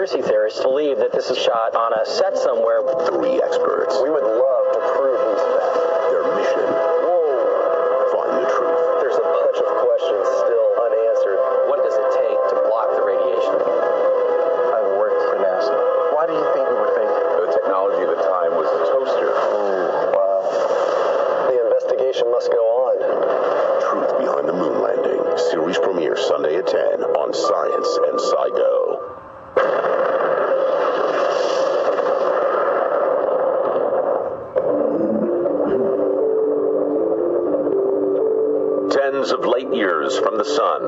conspiracy theorists believe that this is shot on a set somewhere. 3 experts. We would love to prove these facts. Their mission. Find the truth. There's a bunch of questions still unanswered. What does it take to block the radiation? I've worked for NASA. Why do you think we were fake? The technology at the time was a toaster. Wow. The investigation must go on. Truth Behind the Moon Landing. Series premiere Sunday at 10 on Science and Sci-Go. Tens of light years from the sun,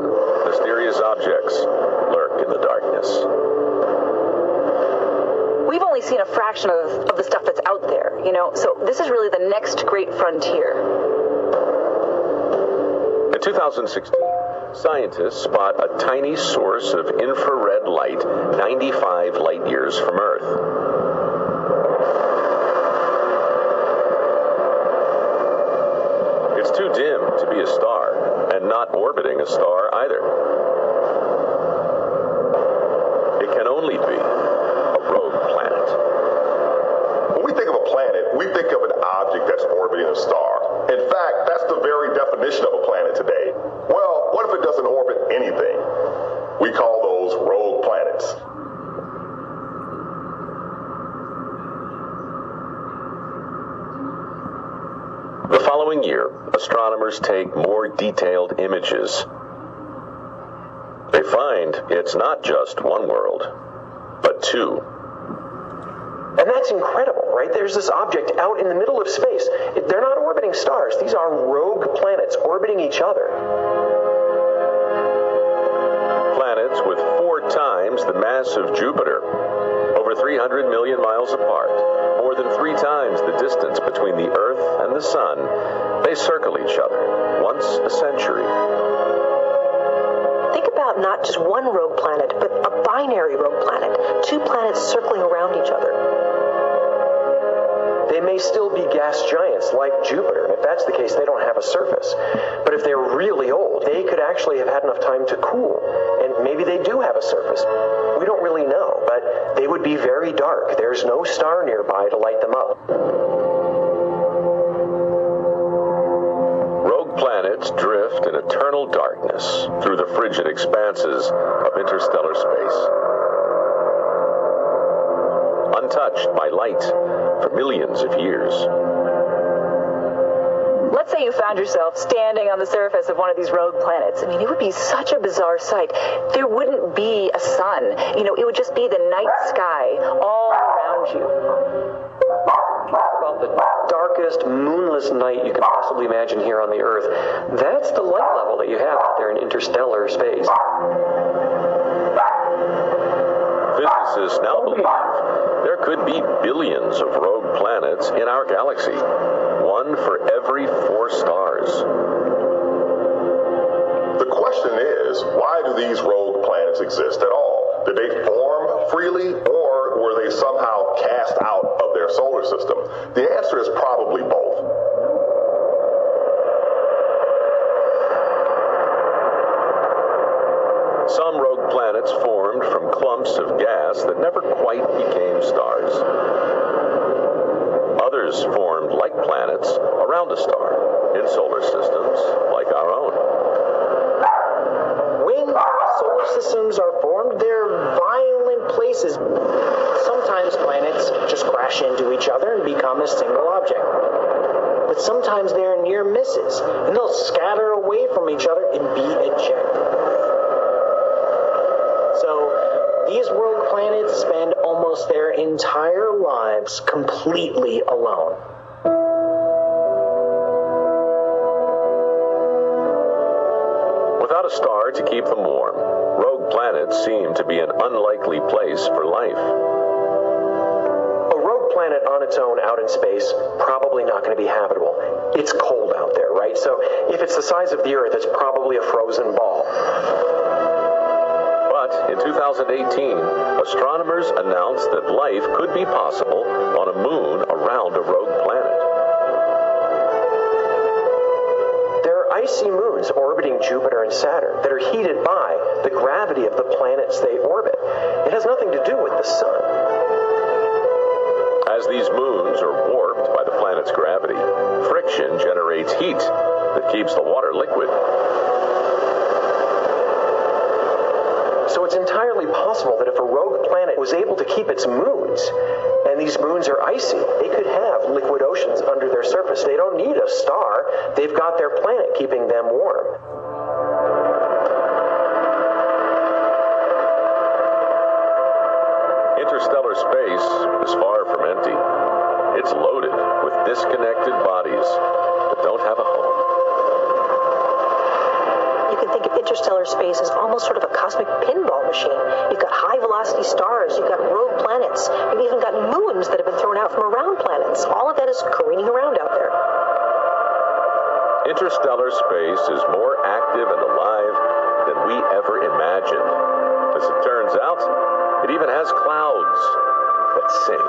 mysterious objects lurk in the darkness. We've only seen a fraction of the stuff that's out there, so this is really the next great frontier. In 2016, scientists spot a tiny source of infrared light 95 light years from Earth. It's too dim to be a star, and not orbiting a star either. It can only be a rogue planet. When we think of a planet, we think of an object that's orbiting a star. In fact, that's the very definition of a planet today. Well, what if it doesn't orbit anything? We call those rogue planets. The following year, astronomers take more detailed images. They find it's not just one world, but 2. And that's incredible, right? There's this object out in the middle of space. They're not orbiting stars. These are rogue planets orbiting each other. Planets with 4 times the mass of Jupiter, over 300 million miles apart, more than 3 times the distance between the Earth and the Sun. They circle each other once a century. Think about not just one rogue planet, but a binary rogue planet. 2 planets circling around each other. They may still be gas giants like Jupiter. If that's the case, they don't have a surface. But if they're really old, they could actually have had enough time to cool. And maybe they do have a surface. We don't really know, but they would be very dark. There's no star nearby to light them up. Rogue planets drift in eternal darkness through the frigid expanses of interstellar space. Untouched by light for millions of years. Let's say you found yourself standing on the surface of one of these rogue planets. I mean, it would be such a bizarre sight. There wouldn't be a sun. It would just be the night sky all around you. About the darkest, moonless night you can possibly imagine here on the Earth. That's the light level that you have out there in interstellar space. Physicists now believe there could be billions of rogue planets in our galaxy, one for every 4 stars. The question is, why do these rogue planets exist at all? Did they form freely, or were they somehow cast out of their solar system? The answer is probably both. Some rogue planets formed from clumps of gas that never quite became stars. Others formed like planets around a star in solar systems like our own. When solar systems are formed, they're violent places. Sometimes planets just crash into each other and become a single object. But sometimes they're near misses, and they'll scatter away from each other and be ejected. So these rogue planets spend almost their entire lives completely alone. Without a star to keep them warm, rogue planets seem to be an unlikely place for life. A rogue planet on its own out in space, probably not going to be habitable. It's cold out there, right? So if it's the size of the Earth, it's probably a frozen ball. But in 2018, astronomers announced that life could be possible on a moon around a rogue planet. There are icy moons orbiting Jupiter and Saturn that are heated by the gravity of the planets they orbit. It has nothing to do with the sun. As these moons are warped by the planet's gravity, friction generates heat that keeps the water liquid. So it's entirely possible that if a rogue planet was able to keep its moons, and these moons are icy, they could have liquid oceans under their surface. They don't need a star. They've got their planet keeping them warm. Interstellar space is far from empty. It's loaded with disconnected bodies that don't have a home. You can think of interstellar space as almost sort of a cosmic pinball machine. You've got high-velocity stars, you've got rogue planets, you've even got moons that have been thrown out from around planets. All of that is careening around out there. Interstellar space is more active and alive than we ever imagined. As it turns out, it even has clouds that sing.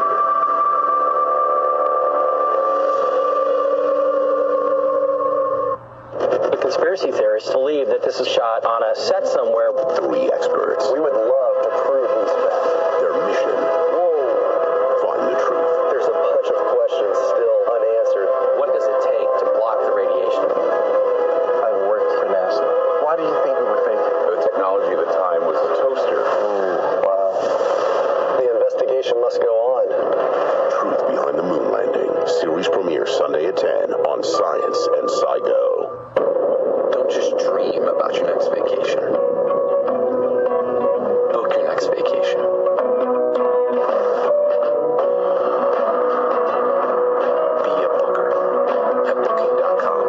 The conspiracy theorists believe that this is shot on a set somewhere. 3 experts. We would love to prove these facts. Their mission, find the truth. There's a bunch of questions still unanswered. What does it take to block the radiation? I worked for NASA. Why do you think we were fake? The technology at the time was a toaster. Wow. The investigation must go on. Truth Behind the Moon Landing. Series premiere Sunday at 10 on Science and Sci-Go. Don't just dream about your next vacation. Book your next vacation. Be a booker at booking.com.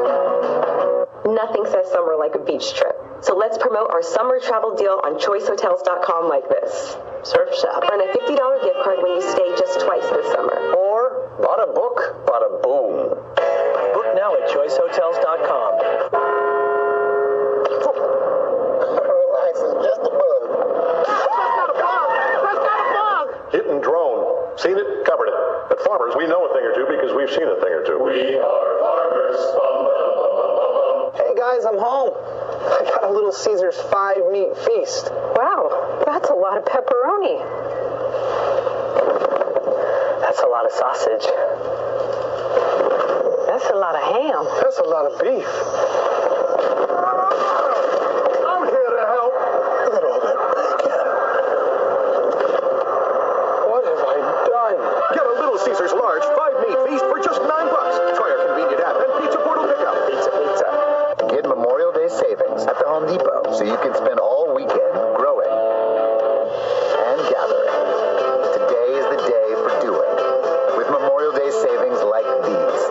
Nothing says summer like a beach trip. So let's promote our summer travel deal on choicehotels.com like this. Surf shop. Earn a $50 gift card when you stay just twice this summer. Or, bada book, bada boom. Book now at choicehotels.com. Relax, it's just a bug. Hidden drone. Seen it, covered it. At Farmers, we know a thing or two because we've seen a thing or two. We are farmers. Hey guys, I'm home. I got a Little Caesar's 5-meat feast. Wow, that's a lot of pepperoni. That's a lot of sausage. That's a lot of ham. That's a lot of beef. I'm here to help. Look at all that bacon. What have I done? Get a Little Caesar's large 5-meat feast for just $9. Try our convenient app and Pizza Portal pickup. Pizza. Get Memorial Day savings at the Home Depot so you can spend all weekend growing and gathering. Today is the day for doing with Memorial Day savings like these.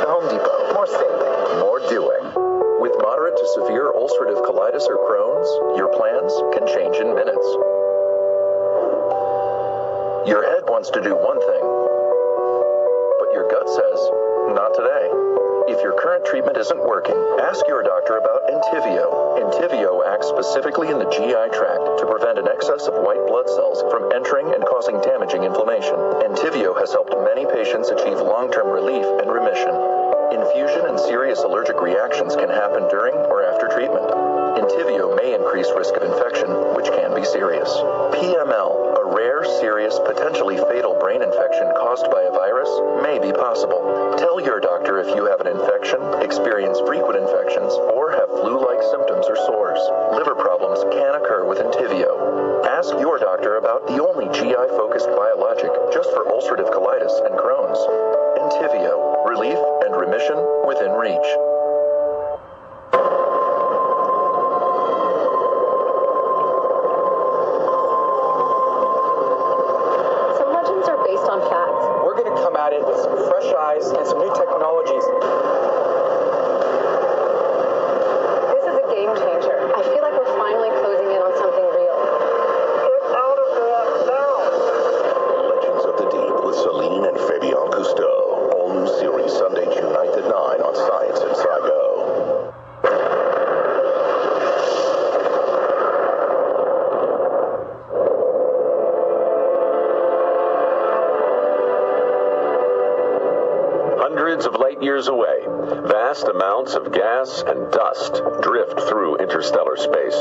The Home Depot. More saving, more doing. With moderate to severe ulcerative colitis or Crohn's, your plans can change in minutes. Your head wants to do one thing, but your gut says, not today. If your current treatment isn't working, ask your doctor about Entyvio. Entyvio acts specifically in the GI tract to prevent an excess of white blood cells from entering and causing damaging inflammation. Entyvio has helped many patients achieve long-term relief and remission. Infusion and serious allergic reactions can happen during or after treatment. Entyvio may increase risk of infection, which can be serious. PML, a rare, serious, potentially fatal brain infection caused by a virus, may be possible. Tell your doctor if you have an infection, experience frequent infections, or have flu-like symptoms or sores. Liver problems can occur with Entyvio. Ask your doctor about the only GI-focused biologic just for ulcerative colitis and Crohn's. Entyvio, relief and remission within reach. Some legends are based on facts. We're going to come at it with some fresh eyes and some new technologies. This is a game changer. I feel like we're finally closing in on something real. Get out of there now. Legends of the Deep with Celine and Fabian Cousteau. All new series Sunday, June 9th at 9 on Science and Sci-Go. Hundreds Hundreds of light years away, vast amounts of gas and dust drift through interstellar space.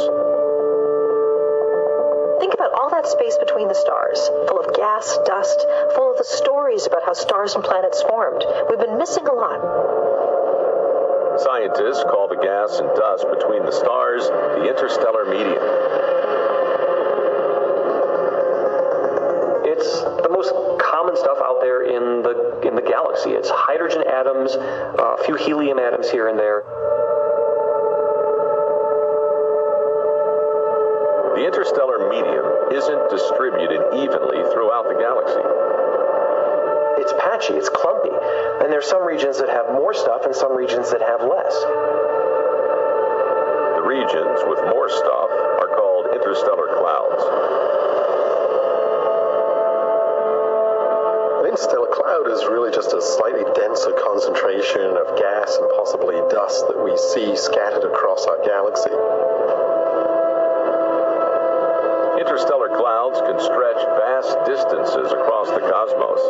Think about all that space between the stars, full of gas, dust, full of the stories about how stars and planets formed. We've been missing a lot. Scientists call the gas and dust between the stars the interstellar medium. It's the most common stuff out there in the galaxy. It's hydrogen atoms, a few helium atoms here and there. The interstellar medium isn't distributed evenly throughout the galaxy. It's patchy, it's clumpy, and there's some regions that have more stuff and some regions that have less. The regions with more stuff are called interstellar clouds. An interstellar cloud is really just a slightly denser concentration of gas and possibly dust that we see scattered across our galaxy. Interstellar clouds can stretch vast distances across the cosmos,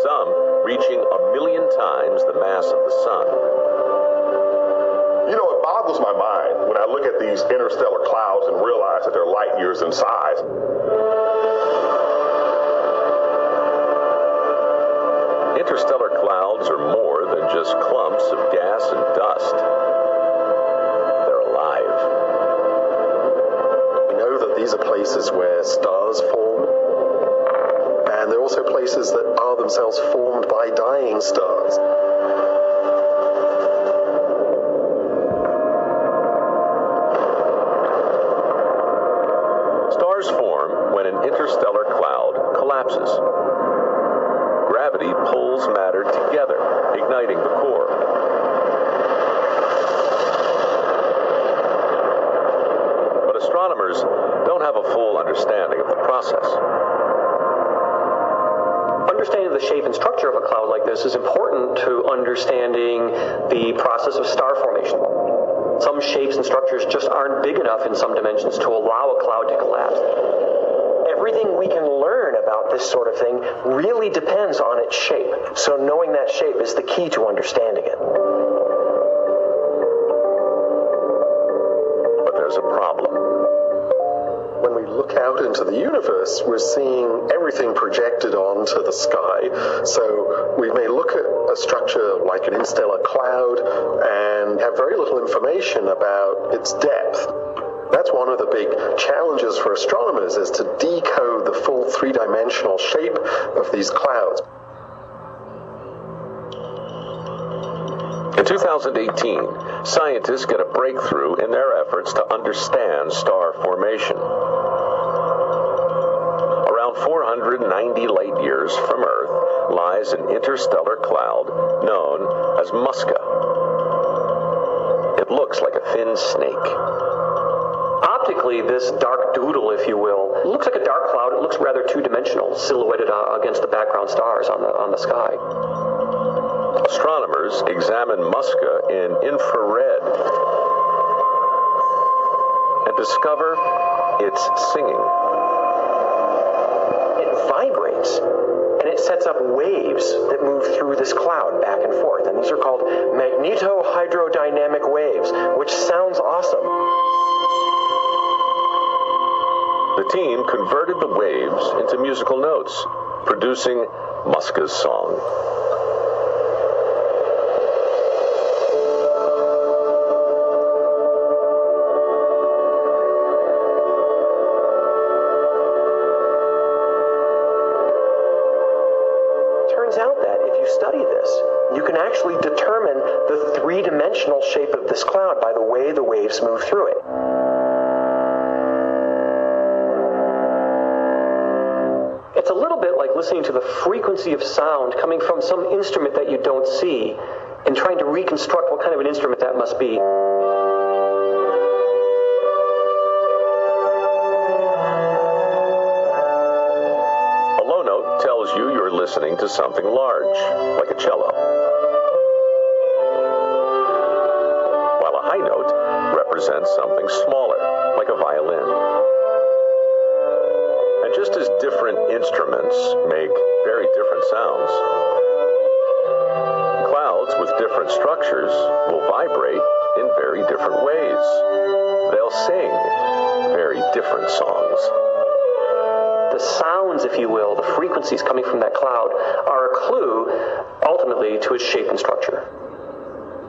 some reaching 1,000,000 times the mass of the sun. You know, it boggles my mind when I look at these interstellar clouds and realize that they're light years in size. Interstellar clouds are more than just clumps of gas and dust. They're alive. We know that these are places where stars form, and they're also places that are themselves formed by dying stars. Stars form when an interstellar cloud collapses. Gravity pulls matter together, igniting the core. But astronomers don't have a full understanding of the process. Understanding the shape and structure of a cloud like this is important to understanding the process of star formation. Some shapes and structures just aren't big enough in some dimensions to allow a cloud to collapse. Everything we can learn about this sort of thing really depends on its shape. So knowing that shape is the key to understanding it. But there's a problem. When we look out into the universe, we're seeing everything projected onto the sky. So we may look at a structure like an interstellar cloud and have very little information about its depth. That's one of the big challenges for astronomers, is to decode the full three-dimensional shape of these clouds. In 2018, scientists get a breakthrough in their efforts to understand star formation. Around 490 light years from Earth lies an interstellar cloud known as Musca. It looks like a thin snake. Optically, this dark doodle, if you will, looks like a dark cloud. It looks rather two-dimensional, silhouetted against the background stars on the sky. Astronomers examine Musca in infrared and discover it's singing. It vibrates, and it sets up waves that move through this cloud back and forth. And these are called magnetohydrodynamic waves, which sounds awesome. The team converted the waves into musical notes, producing Musca's song. Turns out that if you study this, you can actually determine the three-dimensional shape of this cloud by the way the waves move through it. It's a little bit like listening to the frequency of sound coming from some instrument that you don't see and trying to reconstruct what kind of an instrument that must be. A low note tells you you're listening to something large, like a cello, while a high note represents something smaller, like a violin. And just as different instruments make very different sounds, different structures will vibrate in very different ways. They'll sing very different songs. The sounds, if you will, the frequencies coming from that cloud are a clue, ultimately, to its shape and structure.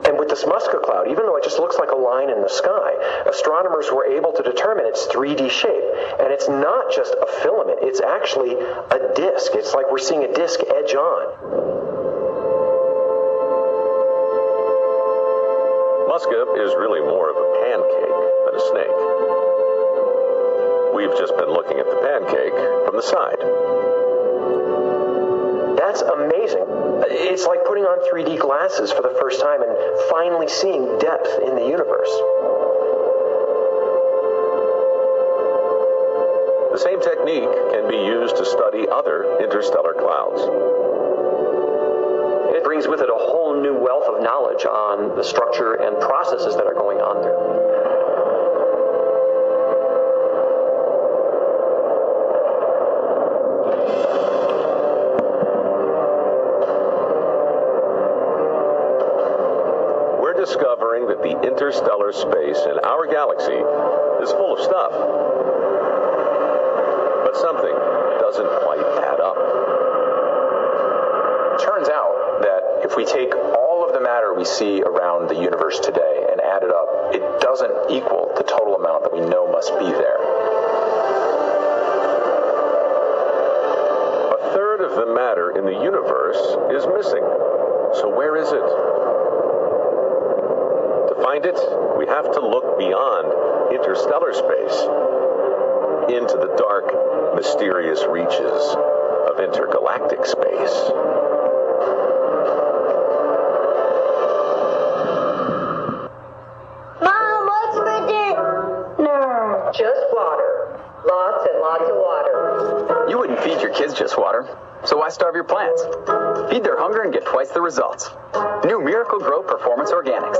And with this Muska cloud, even though it just looks like a line in the sky, astronomers were able to determine its 3D shape. And it's not just a filament, it's actually a disk. It's like we're seeing a disk edge on. Muska is really more of a pancake than a snake. We've just been looking at the pancake from the side. That's amazing. It's like putting on 3D glasses for the first time and finally seeing depth in the universe. The same technique can be used to study other interstellar clouds. It brings with it a whole new wealth of knowledge on the structure and processes that are going on there. Discovering that the interstellar space in our galaxy is full of stuff. But something doesn't quite add up. Turns out that if we take all of the matter we see around the universe today and add it up, it doesn't equal the total amount that we know must be there. A third of the matter in the universe is missing. So where is it? To find it, we have to look beyond interstellar space into the dark, mysterious reaches of intergalactic space. Mom, what's for dinner? Just water. Lots and lots of water. You wouldn't feed your kids just water, so why starve your plants? Feed their hunger and get twice the results. New Miracle Grow Performance Organics.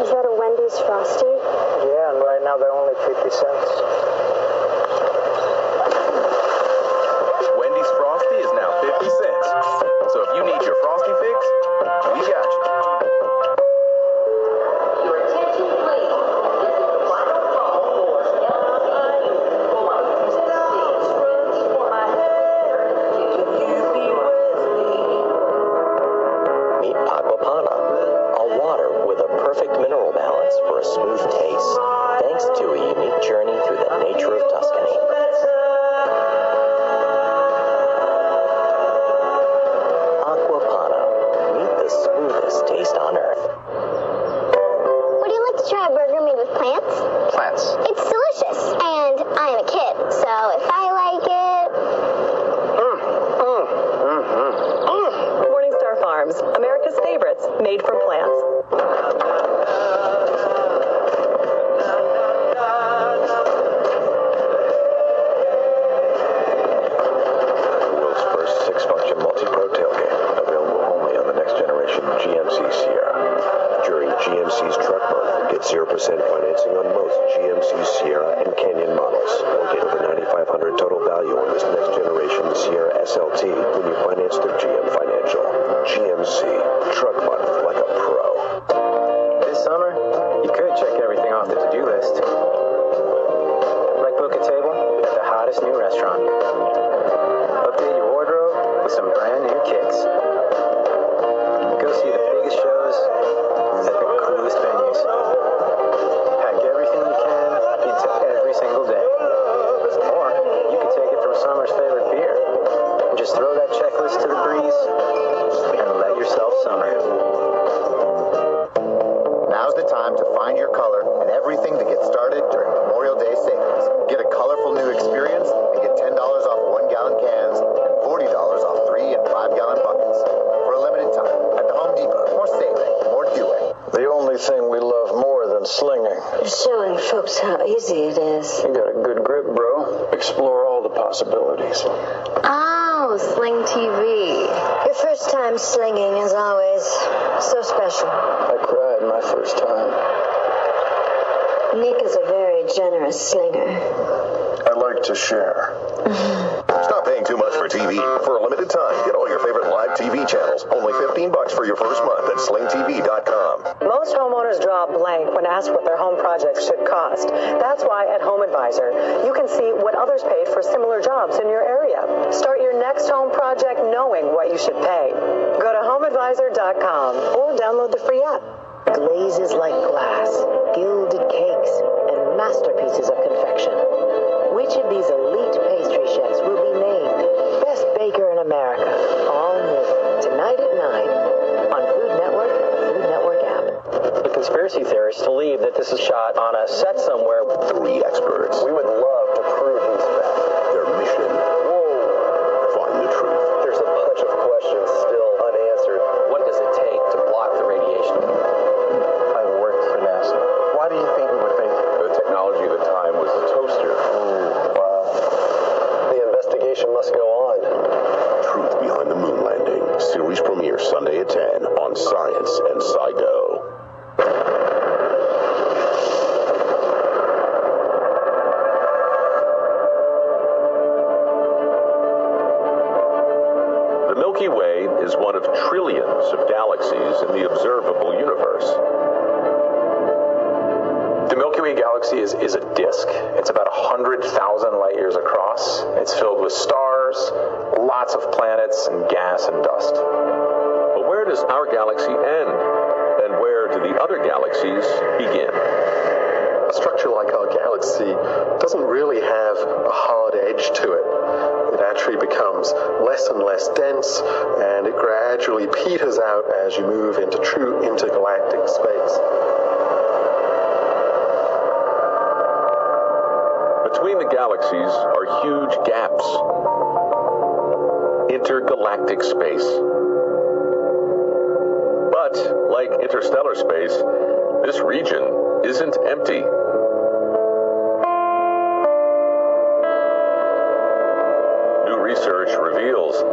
Is that a Wendy's Frosty? Yeah, and right now they're only 50 cents. Wendy's Frosty is now 50 cents. So if you need your Frosty fix, we got you. Your attention, please. This is the final call for Meet Aquapana, a water with a perfect mineral balance for a smooth taste, thanks to a unique journey through the nature of Tuscany. Aquapana, meet the smoothest taste on earth. Would you like to try a burger made with plants? Plants. It's delicious, and I'm a kid, so if I like it... Morningstar Farms, America's favorites, made from plants. World's first 6-function multi-pro tailgate, available only on the next generation GMC Sierra. During GMC's truck month, get 0% financing on most GMC Sierra and Canyon models, or get over $9,500 total value on this next generation Sierra SLT when you finance through GM Financial. GMC, truck month like a pro. This summer, you could check everything off the to-do list. Like book a table at the hottest new restaurant. Update your wardrobe with some brand new kicks. Go see the biggest shows at the coolest venues. Pack everything you can into every single day. Or you could take it from summer's favorite beer and just throw that checklist to the breeze and let yourself summer. Now's the time to find your color and everything to get started during Memorial Day savings. Get a colorful new experience and get $10 off 1-gallon cans and $40 off 3 and 5-gallon buckets for a limited time at the Home Depot. More saving, more doing. The only thing we love more than slinging. Showing folks how easy it is. You got a good grip, bro. Explore all the possibilities. Oh, Sling TV. Your first time slinging is always so special. I cried my first time. Nick is a very generous slinger. I like to share. Stop not paying too much for TV. For a limited time, get all your favorite live TV channels. Only $15 for your first month at slingtv.com. Most homeowners draw a blank when asked what their home projects should cost. That's why at Home Advisor, you can see what others paid for similar jobs in your area. Start your next home project knowing what you should pay. Go to homeadvisor.com or download the free app. Glazes like glass, gilded cakes, and masterpieces of confection. Which of these elite pastry chefs will be named Best Baker in America? All new tonight at 9 on Food Network, Food Network app. The conspiracy theorists believe that this is shot on a set somewhere. 3 experts. We would love to prove these facts. Their mission. Find the truth. There's a bunch of questions still unanswered. What does it take to block the radiation? I've worked for NASA. Why do you think we were fake? The technology of the time was the toaster. Wow. The investigation must go on. Truth Behind the Moon Landing. Series premiere Sunday at 10 on Science and Psycho. The Milky Way is one of trillions of galaxies in the observable universe. The Milky Way galaxy is a disk. It's about 100,000 light years across. It's filled with stars, lots of planets, and gas and dust. But where does our galaxy end? And where do the other galaxies begin? A structure like our galaxy doesn't really have a hard edge to it. It actually becomes less and less dense, and it gradually peters out as you move into true intergalactic space. Between the galaxies are huge gaps. Intergalactic space. But, like interstellar space, this region isn't empty. New research reveals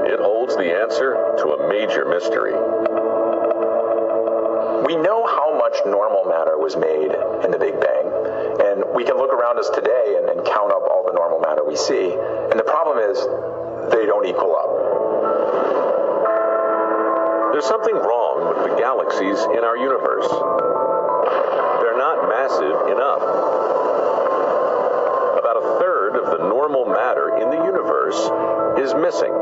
it holds the answer to a major mystery. We know how much normal matter was made in the Big Bang, and we can look around us today and count up all the normal matter we see, and the problem is they don't equal up. There's something wrong with the galaxies in our universe. They're not massive enough. About a third of the normal matter in the universe is missing.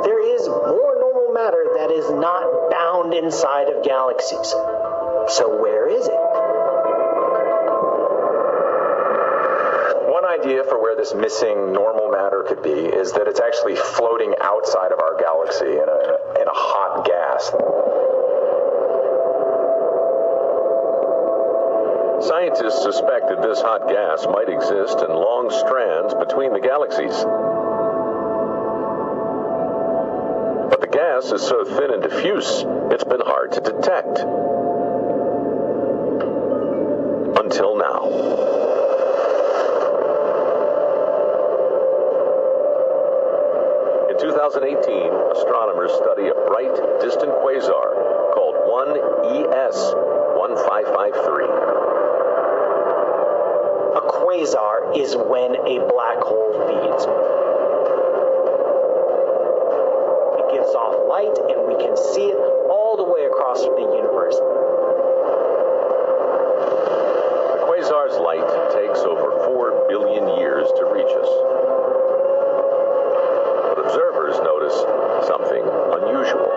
There is more normal matter that is not bound inside of galaxies. So where is it? One idea for where this missing normal matter could be is that it's actually floating outside of our galaxy in a hot gas. Scientists suspect that this hot gas might exist in long strands between the galaxies. But the gas is so thin and diffuse, it's been hard to detect. Until now. In 2018, astronomers study a bright, distant quasar called 1ES1553. A quasar is when a black hole feeds. It gives off light, and we can see it all the way across the universe. The quasar's light takes over 4 billion years to reach us. But observers notice something unusual.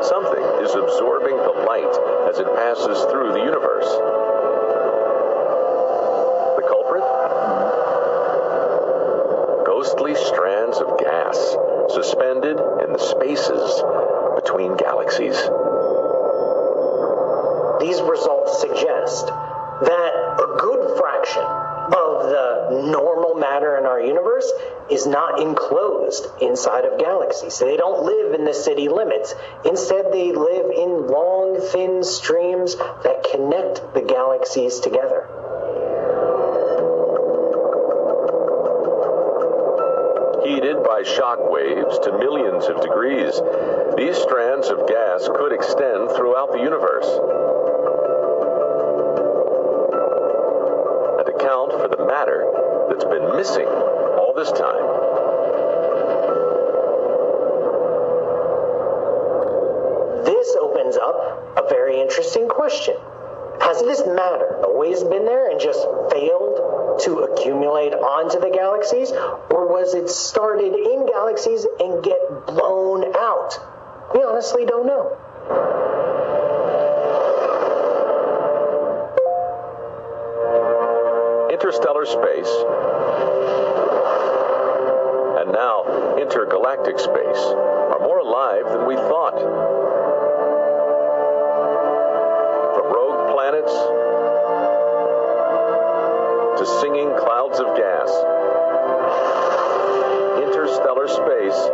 Something is absorbing the light as it passes through the universe. The culprit? Ghostly strands of gas suspended in the spaces between galaxies. These results suggest that a good fraction of the normal matter in our universe is not enclosed inside of galaxies. They don't live in the city limits. Instead, they live in long, thin streams that connect the galaxies together. Heated by shock waves to millions of degrees, these strands of gas could extend throughout the universe. And account for the matter that's been missing all all this time. This opens up a very interesting question. Has this matter always been there and just failed to accumulate onto the galaxies? Or was it started in galaxies and get blown out? We honestly don't know. Interstellar space, and now intergalactic space, are more alive than we thought. From rogue planets to singing clouds of gas, interstellar space